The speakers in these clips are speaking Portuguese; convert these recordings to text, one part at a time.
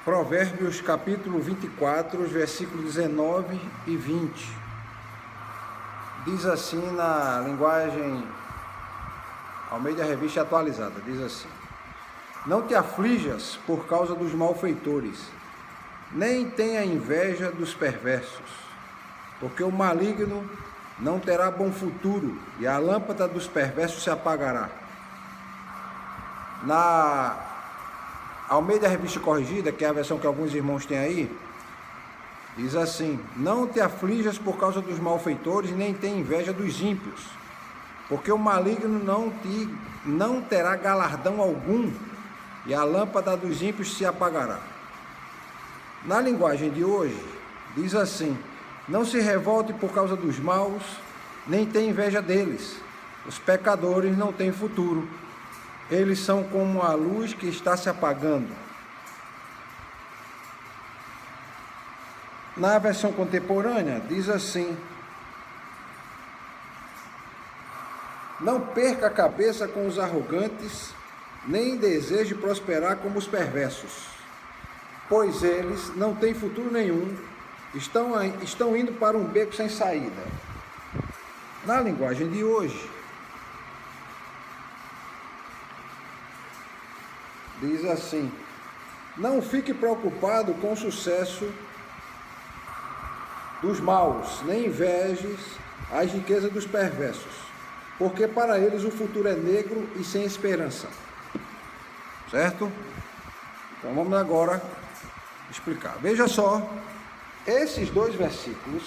Provérbios capítulo 24, versículos 19 e 20. Diz assim na linguagem Almeida Revista Atualizada, diz assim: não te aflijas por causa dos malfeitores, nem tenha inveja dos perversos, porque o maligno não terá bom futuro e a lâmpada dos perversos se apagará. Na Almeida Revista Corrigida, que é a versão que alguns irmãos têm aí, diz assim: não te aflijas por causa dos malfeitores, nem tenha inveja dos ímpios, porque o maligno não terá galardão algum e a lâmpada dos ímpios se apagará. Na linguagem de hoje, diz assim: não se revolte por causa dos maus, nem tenha inveja deles. Os pecadores não têm futuro. Eles são como a luz que está se apagando. Na versão contemporânea, diz assim: não perca a cabeça com os arrogantes, nem deseje prosperar como os perversos, pois eles não têm futuro nenhum, estão indo para um beco sem saída. Na linguagem de hoje, diz assim: não fique preocupado com o sucesso dos maus, nem invejes as riquezas dos perversos, porque para eles o futuro é negro e sem esperança. Certo? Então vamos agora explicar. Veja só, esses dois versículos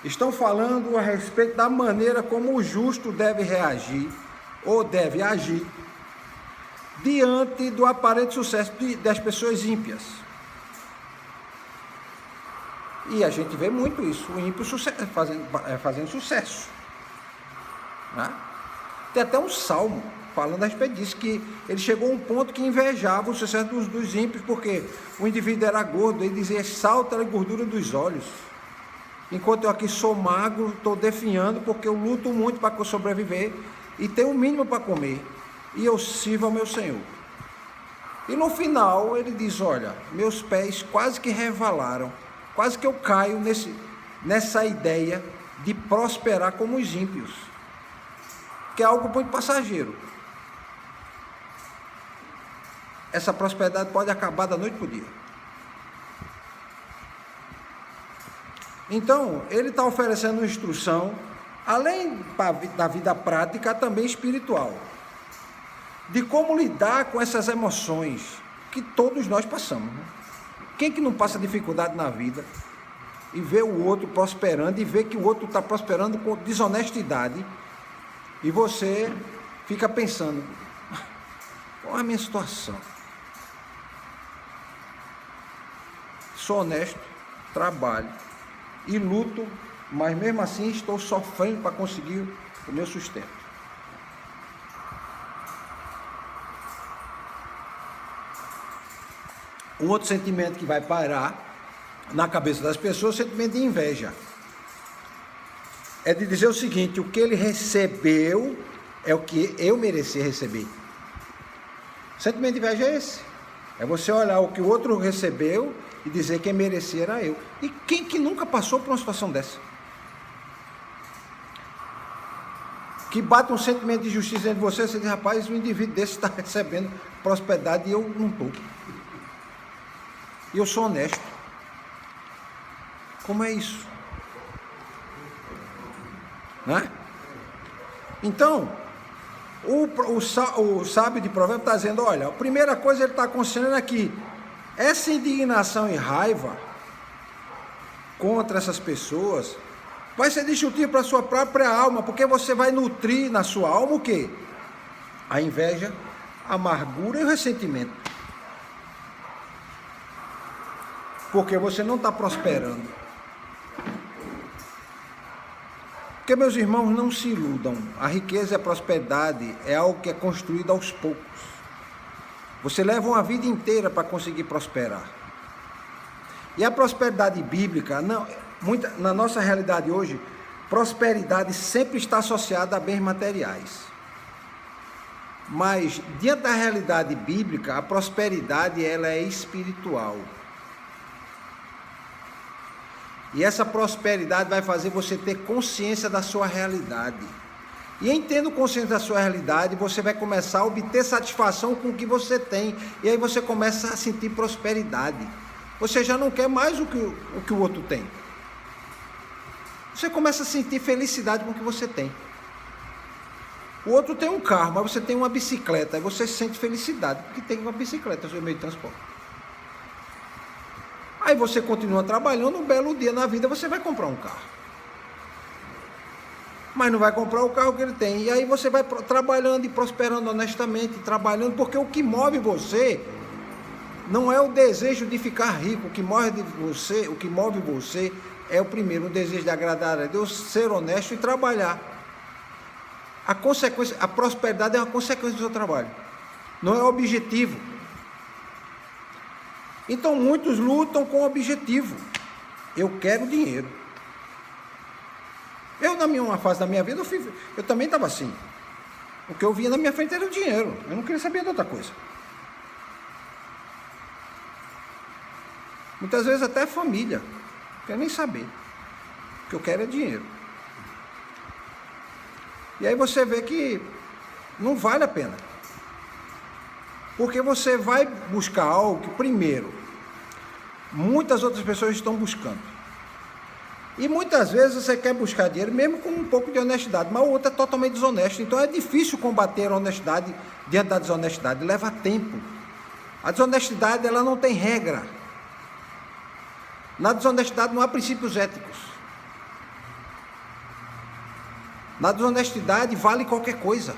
estão falando a respeito da maneira como o justo deve reagir ou deve agir diante do aparente sucesso das pessoas ímpias. E a gente vê muito isso, o ímpio fazendo sucesso. Né? Tem até um salmo falando a respeito disso, que ele chegou a um ponto que invejava o sucesso dos ímpios, porque o indivíduo era gordo, ele dizia: salta a gordura dos olhos, enquanto eu aqui sou magro, estou definhando, porque eu luto muito para sobreviver e tenho o mínimo para comer, e eu sirvo ao meu Senhor. E no final ele diz: olha, meus pés quase que resvalaram, quase que eu caio nessa ideia de prosperar como os ímpios, que é algo muito passageiro. Essa prosperidade pode acabar da noite para o dia. Então, ele está oferecendo uma instrução, além da vida prática, também espiritual, de como lidar com essas emoções que todos nós passamos. Né? Quem que não passa dificuldade na vida e vê o outro prosperando e vê que o outro está prosperando com desonestidade e você fica pensando: qual é a minha situação? Sou honesto, trabalho e luto, mas mesmo assim estou sofrendo para conseguir o meu sustento. Um outro sentimento que vai parar na cabeça das pessoas é o sentimento de inveja. É de dizer o seguinte: o que ele recebeu é o que eu mereci receber. O sentimento de inveja é esse. É você olhar o que o outro recebeu e dizer que quem merecia era eu. E quem que nunca passou por uma situação dessa? Que bate um sentimento de justiça dentro de você, você diz: rapaz, um indivíduo desse está recebendo prosperidade e eu não estou. E eu sou honesto. Como é isso? Né? Então, o sábio de Provérbios está dizendo: olha, a primeira coisa ele está aconselhando aqui, essa indignação e raiva contra essas pessoas vai ser destrutivo para a sua própria alma, porque você vai nutrir na sua alma o quê? A inveja, a amargura e o ressentimento. Porque você não está prosperando. Porque, meus irmãos, não se iludam. A riqueza e a prosperidade é algo que é construído aos poucos. Você leva uma vida inteira para conseguir prosperar. E a prosperidade bíblica, na nossa realidade hoje, prosperidade sempre está associada a bens materiais. Mas, diante da realidade bíblica, a prosperidade ela é espiritual. E essa prosperidade vai fazer você ter consciência da sua realidade. E em tendo consciência da sua realidade, você vai começar a obter satisfação com o que você tem. E aí você começa a sentir prosperidade. Você já não quer mais o que o outro tem. Você começa a sentir felicidade com o que você tem. O outro tem um carro, mas você tem uma bicicleta. Aí você sente felicidade porque tem uma bicicleta, seu meio de transporte. Aí você continua trabalhando, um belo dia na vida você vai comprar um carro. Mas não vai comprar o carro que ele tem. E aí você vai trabalhando e prosperando honestamente, trabalhando, porque o que move você não é o desejo de ficar rico. O que move você é o primeiro, o desejo de agradar a Deus, ser honesto e trabalhar. A prosperidade é uma consequência do seu trabalho, não é o objetivo. Então muitos lutam com o objetivo. Eu quero dinheiro. Eu, uma fase da minha vida, eu também estava assim. O que eu via na minha frente era o dinheiro. Eu não queria saber de outra coisa. Muitas vezes até família. Não quero nem saber. O que eu quero é dinheiro. E aí você vê que não vale a pena. Porque você vai buscar algo que, primeiro, muitas outras pessoas estão buscando. E muitas vezes você quer buscar dinheiro, mesmo com um pouco de honestidade, mas o outro é totalmente desonesto. Então é difícil combater a honestidade diante da desonestidade, leva tempo. A desonestidade, ela não tem regra. Na desonestidade não há princípios éticos. Na desonestidade vale qualquer coisa.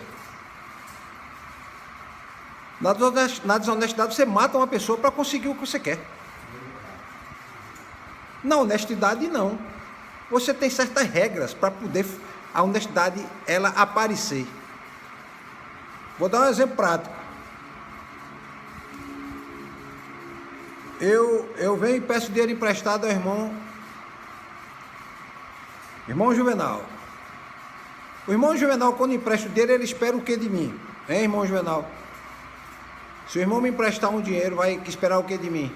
Na desonestidade você mata uma pessoa para conseguir o que você quer. Na honestidade não. Você tem certas regras para poder a honestidade ela aparecer. Vou dar um exemplo prático. Eu venho e peço dinheiro emprestado ao irmão Juvenal. O irmão Juvenal, quando empresta o dinheiro, ele espera o que de mim? Hein, irmão Juvenal? Se o irmão me emprestar um dinheiro, vai esperar o que de mim?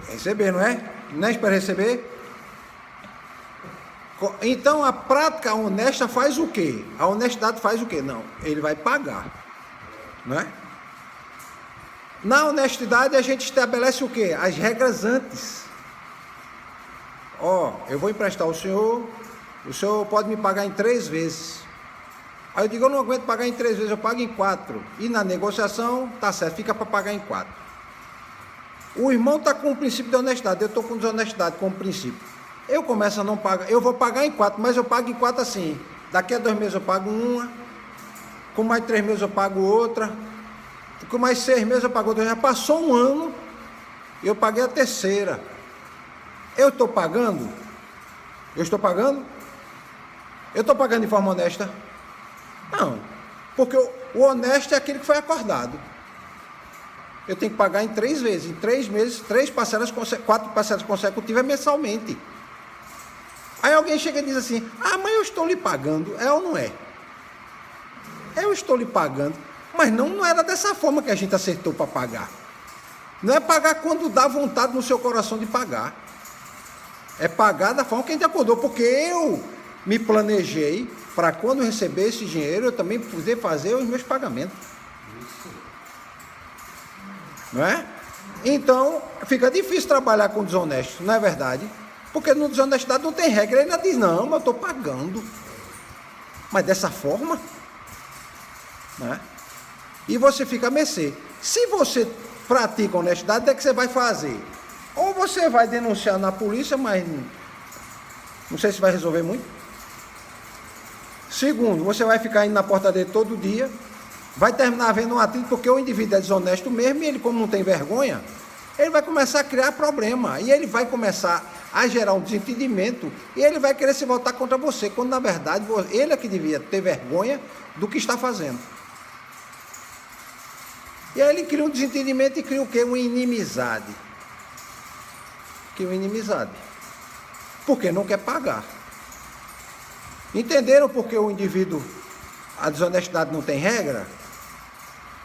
Receber, não é? Não é para receber? Então a prática honesta faz o quê? A honestidade faz o quê? Não, ele vai pagar, não é? Na honestidade a gente estabelece o quê? As regras antes. Eu vou emprestar ao senhor, o senhor pode me pagar em 3 vezes. Aí eu digo, eu não aguento pagar em 3 vezes, eu pago em 4. E na negociação, tá certo, fica para pagar em 4. O irmão está com o princípio de honestidade, eu estou com desonestidade como princípio. Eu começo a não pagar, eu vou pagar em 4, mas eu pago em 4 assim. Daqui a 2 meses eu pago uma, com mais 3 meses eu pago outra, com mais 6 meses eu pago outra. Já passou um ano, eu paguei a 3ª. Eu estou pagando? Eu estou pagando? Eu estou pagando de forma honesta? Não, porque o honesto é aquele que foi acordado. Eu tenho que pagar em 3 vezes, em 3 meses, 4 parcelas consecutivas mensalmente. Aí alguém chega e diz assim, mas eu estou lhe pagando, é ou não é? Eu estou lhe pagando, mas não era dessa forma que a gente acertou para pagar. Não é pagar quando dá vontade no seu coração de pagar. É pagar da forma que a gente acordou, porque eu me planejei para quando receber esse dinheiro, eu também poder fazer os meus pagamentos. Não é? Então, fica difícil trabalhar com desonesto, não é verdade? Porque no desonestidade não tem regra, ele ainda diz, não, mas eu estou pagando. Mas dessa forma, não é? E você fica a mercê. Se você pratica honestidade, o que você vai fazer? Ou você vai denunciar na polícia, mas não sei se vai resolver muito. Segundo, você vai ficar indo na porta dele todo dia, vai terminar havendo um atrito, porque o indivíduo é desonesto mesmo, e ele, como não tem vergonha, ele vai começar a criar problema, e ele vai começar a gerar um desentendimento, e ele vai querer se voltar contra você, quando na verdade ele é que devia ter vergonha do que está fazendo. E aí ele cria um desentendimento e cria o quê? Uma inimizade. Cria uma inimizade. Porque não quer pagar. Entenderam porque o indivíduo a desonestidade não tem regra?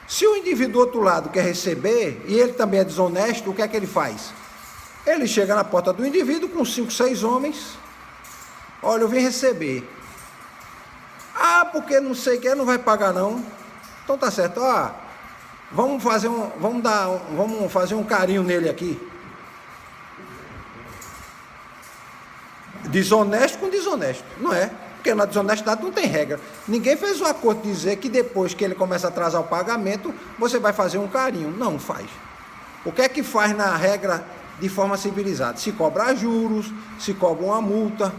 Se o indivíduo do outro lado quer receber, e ele também é desonesto, o que é que ele faz? Ele chega na porta do indivíduo com 5, 6 homens, olha, eu vim receber. Ah, porque não sei o que, não vai pagar não. Então tá certo, vamos fazer um carinho nele aqui. Desonesto com desonesto, não é? Porque na desonestidade não tem regra. Ninguém fez o acordo de dizer que depois que ele começa a atrasar o pagamento, você vai fazer um carinho. Não faz. O que é que faz na regra de forma civilizada? Se cobrar juros, se cobra uma multa,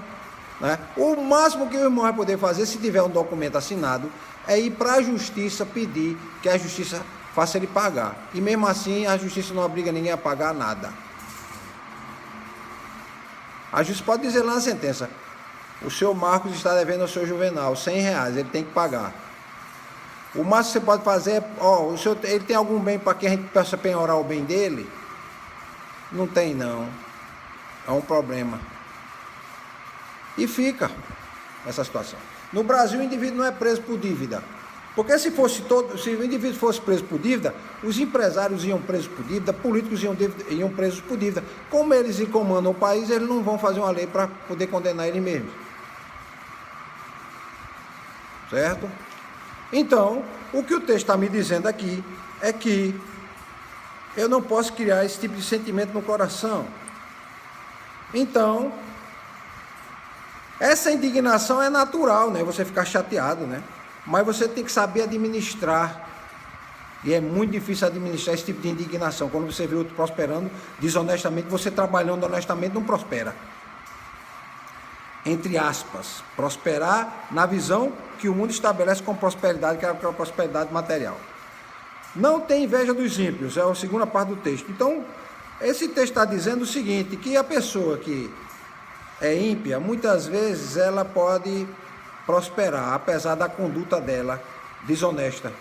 né? O máximo que o irmão vai poder fazer, se tiver um documento assinado, é ir para a justiça pedir que a justiça faça ele pagar. E mesmo assim, a justiça não obriga ninguém a pagar nada. A justiça pode dizer lá na sentença: o senhor Marcos está devendo ao senhor Juvenal R$100, ele tem que pagar. O máximo que você pode fazer é, o senhor, ele tem algum bem para que a gente possa penhorar o bem dele? Não tem não. É um problema. E fica essa situação. No Brasil, o indivíduo não é preso por dívida. Porque se o indivíduo fosse preso por dívida, os empresários iam presos por dívida, políticos iam presos por dívida. Como eles comandam o país, eles não vão fazer uma lei para poder condenar ele mesmo. Certo? Então, o que o texto está me dizendo aqui é que eu não posso criar esse tipo de sentimento no coração. Então, essa indignação é natural, né? Você ficar chateado, né? Mas você tem que saber administrar. E é muito difícil administrar esse tipo de indignação. Quando você vê outro prosperando desonestamente, você trabalhando honestamente não prospera. Entre aspas, prosperar na visão que o mundo estabelece como prosperidade, que é a prosperidade material. Não tem inveja dos ímpios, é a segunda parte do texto. Então, esse texto está dizendo o seguinte, que a pessoa que é ímpia, muitas vezes ela pode prosperar, apesar da conduta dela desonesta.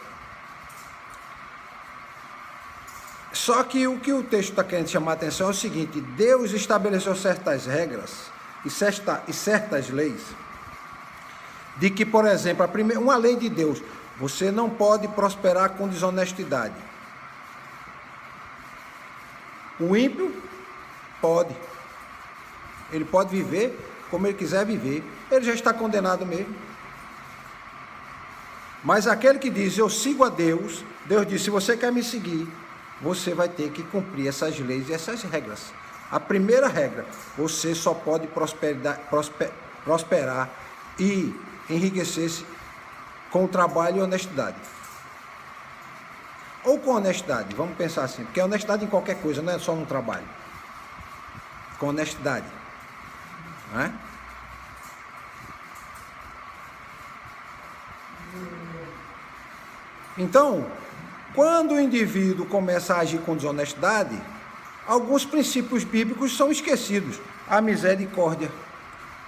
Só que o que o texto está querendo chamar a atenção é o seguinte: Deus estabeleceu certas regras e certas leis, de que, por exemplo, uma lei de Deus, você não pode prosperar com desonestidade. O ímpio pode. Ele pode viver como ele quiser viver. Ele já está condenado mesmo. Mas aquele que diz, eu sigo a Deus, Deus diz, se você quer me seguir, você vai ter que cumprir essas leis e essas regras. A primeira regra, você só pode prosperar e enriquecer-se com trabalho e honestidade. Ou com honestidade, vamos pensar assim, porque honestidade em qualquer coisa, não é só no trabalho. Com honestidade. Não é? Então, quando o indivíduo começa a agir com desonestidade, alguns princípios bíblicos são esquecidos. A misericórdia,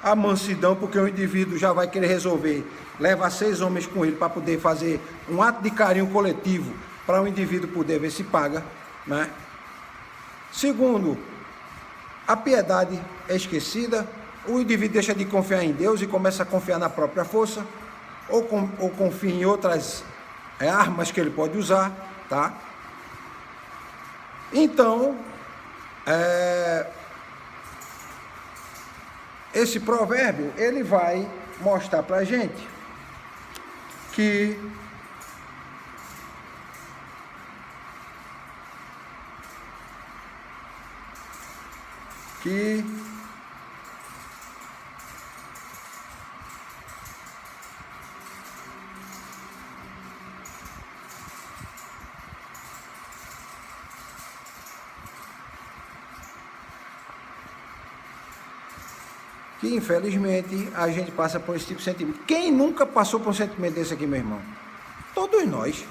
a mansidão, porque o indivíduo já vai querer resolver, leva 6 homens com ele para poder fazer um ato de carinho coletivo, para o indivíduo poder ver se paga, né? Segundo, a piedade é esquecida, o indivíduo deixa de confiar em Deus e começa a confiar na própria força, ou confia em outras armas que ele pode usar, tá? Então, esse provérbio, ele vai mostrar para a gente que infelizmente a gente passa por esse tipo de sentimento. Quem nunca passou por um sentimento desse aqui, meu irmão? Todos nós.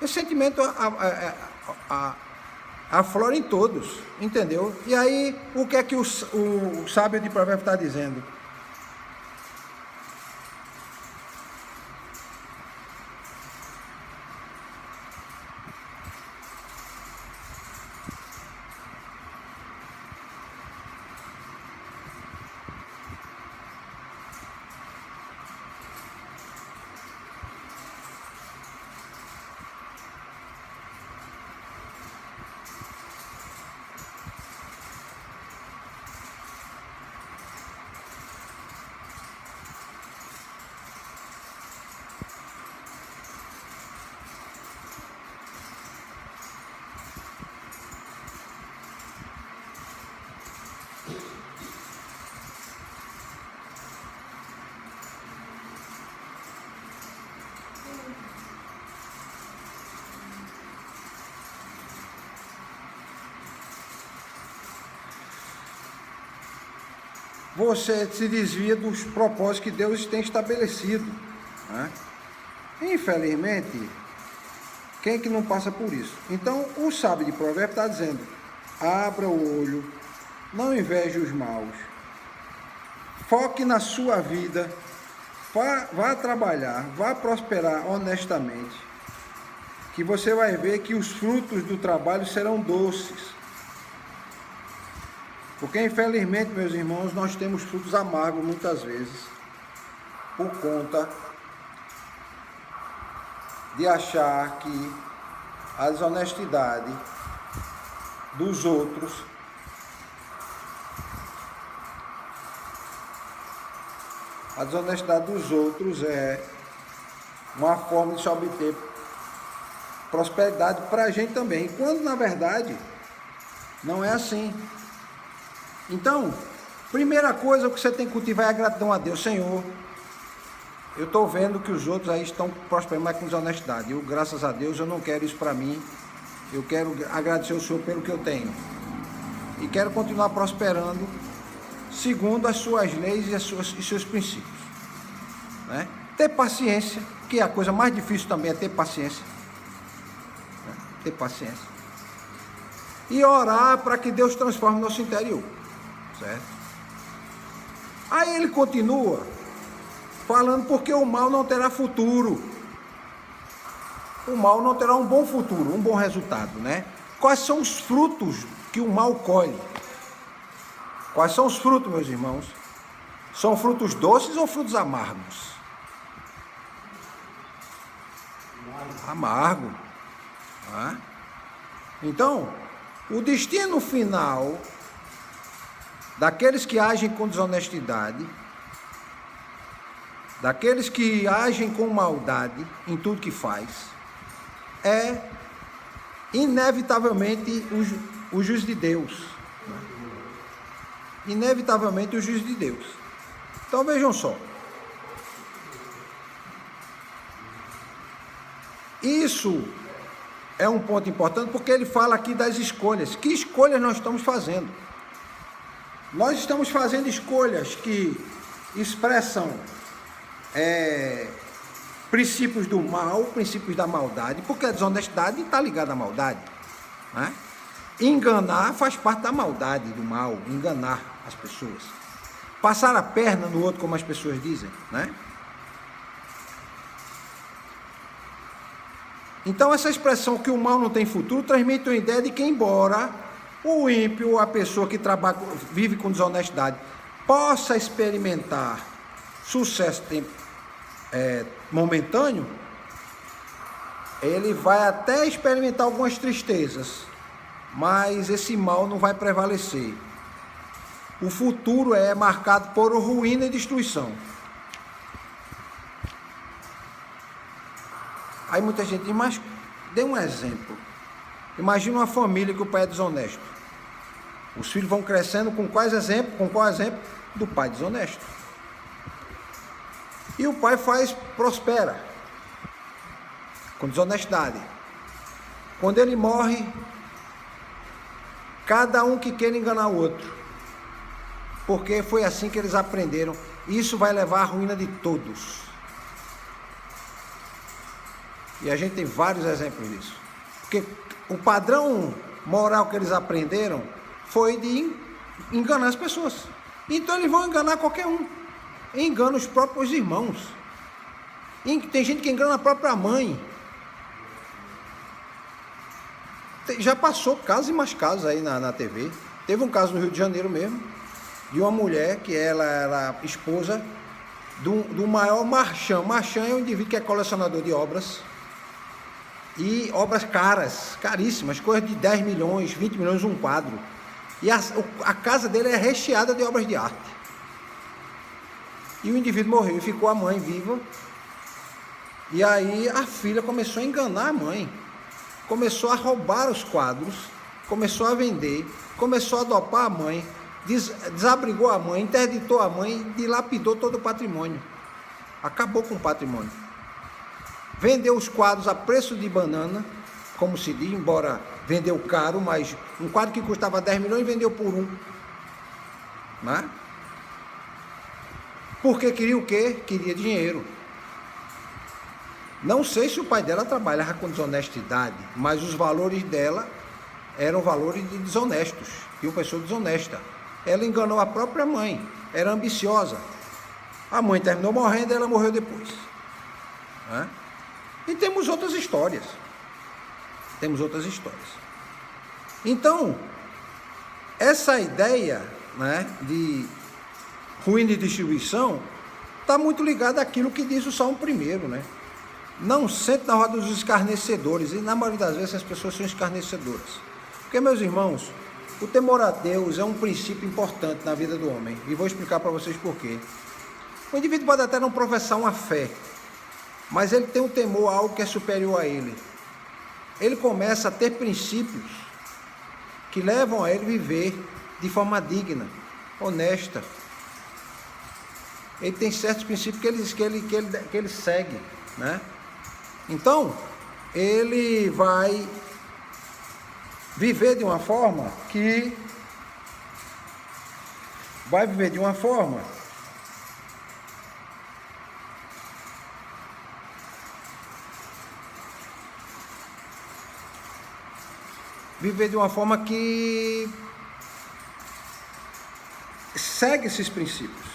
Esse sentimento aflora em todos, entendeu? E aí, o que é que o sábio de provérbio está dizendo? você se desvia dos propósitos que Deus tem estabelecido, né? Infelizmente, quem é que não passa por isso? Então, o sábio de Provérbios está dizendo: abra o olho, não inveje os maus, foque na sua vida, vá trabalhar, vá prosperar honestamente, que você vai ver que os frutos do trabalho serão doces. Porque, infelizmente, meus irmãos, nós temos frutos amargos muitas vezes, por conta de achar que a desonestidade dos outros é uma forma de se obter prosperidade para a gente também, quando na verdade não é assim. Então, primeira coisa que você tem que cultivar é a gratidão a Deus. Senhor, eu estou vendo que os outros aí estão prosperando mais com desonestidade. Eu, graças a Deus, eu não quero isso para mim. Eu quero agradecer ao Senhor pelo que eu tenho. E quero continuar prosperando segundo as suas leis e seus princípios, né? Ter paciência, que é a coisa mais difícil também, é ter paciência, né? Ter paciência. E orar para que Deus transforme o nosso interior, certo? Aí ele continua falando porque o mal não terá futuro. O mal não terá um bom futuro, um bom resultado, né? Quais são os frutos que o mal colhe? Quais são os frutos, meus irmãos? São frutos doces ou frutos amargos? Amargo. Tá? Então, o destino final daqueles que agem com desonestidade, daqueles que agem com maldade em tudo que faz, é inevitavelmente o juízo de Deus. Inevitavelmente o juízo de Deus. Então vejam só. Isso é um ponto importante porque ele fala aqui das escolhas. Que escolhas nós estamos fazendo? Nós estamos fazendo escolhas que expressam princípios do mal, princípios da maldade, porque a desonestidade está ligada à maldade, né? Enganar faz parte da maldade, do mal, enganar as pessoas. Passar a perna no outro, como as pessoas dizem, né? Então essa expressão que o mal não tem futuro transmite uma ideia de que, embora o ímpio, a pessoa que trabalha, vive com desonestidade, possa experimentar sucesso momentâneo, ele vai até experimentar algumas tristezas, mas esse mal não vai prevalecer. O futuro é marcado por ruína e destruição. Aí muita gente diz, mas dê um exemplo. Imagina uma família que o pai é desonesto. Os filhos vão crescendo com quais exemplos? Com qual exemplo? Do pai desonesto. E o pai prospera com desonestidade. Quando ele morre, cada um que queira enganar o outro, porque foi assim que eles aprenderam. Isso vai levar à ruína de todos. E a gente tem vários exemplos disso. Porque o padrão moral que eles aprenderam foi de enganar as pessoas. Então eles vão enganar qualquer um. Engana os próprios irmãos. Tem gente que engana a própria mãe. Já passou casos e mais casos aí na TV. Teve um caso no Rio de Janeiro mesmo, de uma mulher que ela era esposa do maior marchand. Marchand é um indivíduo que é colecionador de obras. E obras caras, caríssimas, coisas de 10 milhões, 20 milhões um quadro. E a casa dele é recheada de obras de arte. E o indivíduo morreu e ficou a mãe viva. E aí a filha começou a enganar a mãe. Começou a roubar os quadros, começou a vender, começou a dopar a mãe, desabrigou a mãe, interditou a mãe, dilapidou todo o patrimônio. Acabou com o patrimônio. Vendeu os quadros a preço de banana, como se diz, embora vendeu caro, mas um quadro que custava 10 milhões vendeu por 1. Né? Porque queria o quê? Queria dinheiro. Não sei se o pai dela trabalhava com desonestidade, mas os valores dela eram valores de desonestos, de uma pessoa desonesta. Ela enganou a própria mãe, era ambiciosa. A mãe terminou morrendo e ela morreu depois. Né? E temos outras histórias. Então, essa ideia, né, de ruína de distribuição está muito ligada àquilo que diz o Salmo 1, né? Não sente na roda dos escarnecedores, e na maioria das vezes as pessoas são escarnecedoras. Porque, meus irmãos, o temor a Deus é um princípio importante na vida do homem, e vou explicar para vocês por quê. O indivíduo pode até não professar uma fé, mas ele tem um temor a algo que é superior a ele. Ele começa a ter princípios que levam a ele viver de forma digna, honesta. Ele tem certos princípios que ele segue, né? Então, ele vai viver de uma forma que segue esses princípios,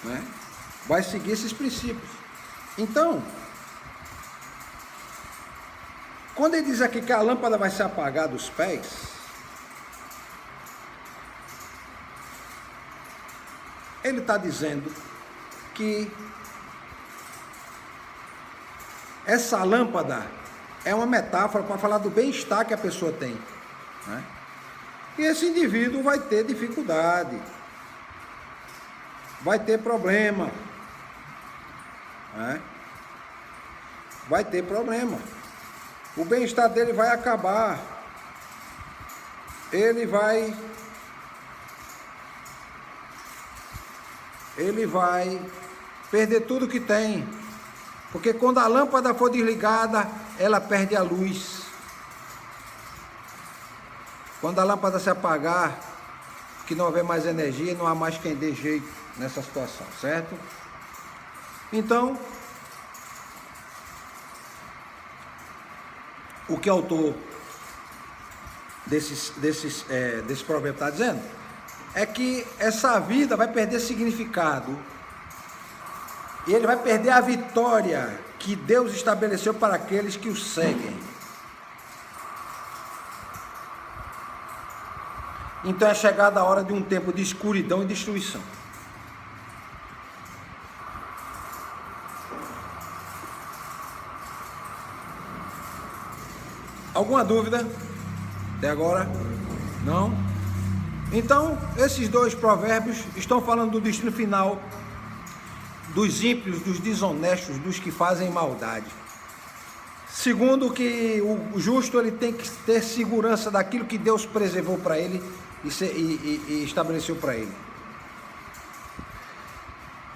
né? Vai seguir esses princípios. Então, quando ele diz aqui que a lâmpada vai se apagar dos pés, ele está dizendo que essa lâmpada é uma metáfora para falar do bem-estar que a pessoa tem, né? E esse indivíduo vai ter dificuldade, vai ter problema, né? Vai ter problema. O bem-estar dele vai acabar. Ele vai perder tudo que tem. Porque quando a lâmpada for desligada, ela perde a luz. Quando a lâmpada se apagar, que não houver mais energia, não há mais quem dê jeito nessa situação, certo? Então, o que o autor desse provérbio está dizendo é que essa vida vai perder significado e ele vai perder a vitória que Deus estabeleceu para aqueles que o seguem. Então é chegada a hora de um tempo de escuridão e destruição. Alguma dúvida até agora? Não? Então, esses dois provérbios estão falando do destino final dos ímpios, dos desonestos, dos que fazem maldade. Segundo, que o justo ele tem que ter segurança daquilo que Deus preservou para ele e estabeleceu para ele.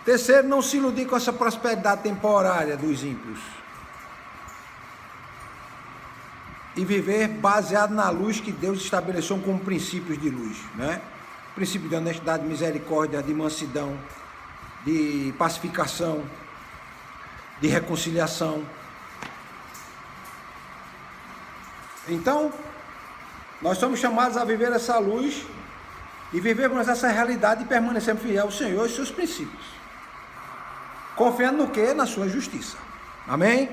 Terceiro, não se iludir com essa prosperidade temporária dos ímpios. E viver baseado na luz que Deus estabeleceu como princípios de luz, né? Princípio de honestidade, misericórdia, de mansidão, de pacificação, de reconciliação. Então, nós somos chamados a viver essa luz e vivermos essa realidade e permanecermos fiéis ao Senhor e seus princípios. Confiando no quê? Na sua justiça. Amém?